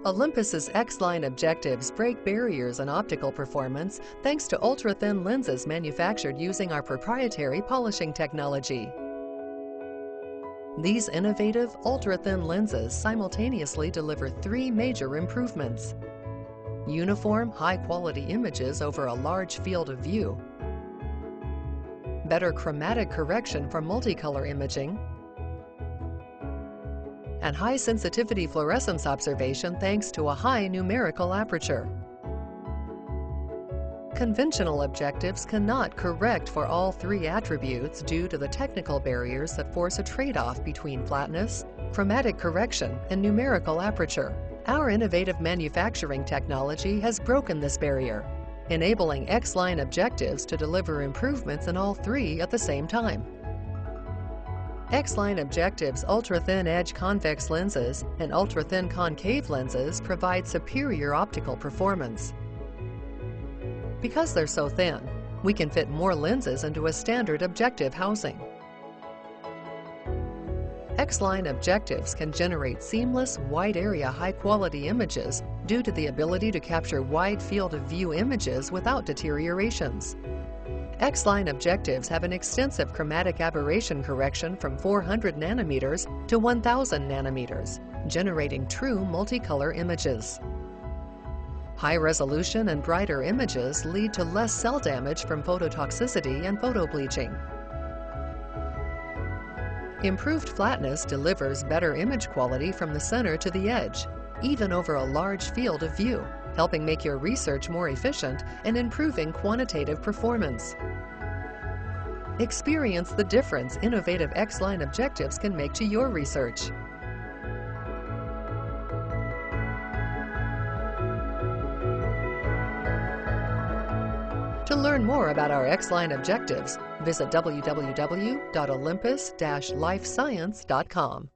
Olympus's X Line objectives break barriers in optical performance thanks to ultra-thin lenses manufactured using our proprietary polishing technology. These innovative, ultra-thin lenses simultaneously deliver three major improvements: uniform, high-quality images over a large field of view, better chromatic correction for multicolor imaging, and high-sensitivity fluorescence observation thanks to a high numerical aperture. Conventional objectives cannot correct for all three attributes due to the technical barriers that force a trade-off between flatness, chromatic correction, and numerical aperture. Our innovative manufacturing technology has broken this barrier, enabling X Line objectives to deliver improvements in all three at the same time. X Line objectives' ultra-thin edge convex lenses and ultra-thin concave lenses provide superior optical performance. Because they're so thin, we can fit more lenses into a standard objective housing. X Line objectives can generate seamless, wide-area, high-quality images due to the ability to capture wide field of view images without deteriorations. X Line objectives have an extensive chromatic aberration correction from 400 nanometers to 1000 nanometers, generating true multicolor images. High resolution and brighter images lead to less cell damage from phototoxicity and photobleaching. Improved flatness delivers better image quality from the center to the edge, even over a large field of view, helping make your research more efficient and improving quantitative performance. Experience the difference innovative X Line objectives can make to your research. To learn more about our X Line objectives, visit www.olympus-lifescience.com.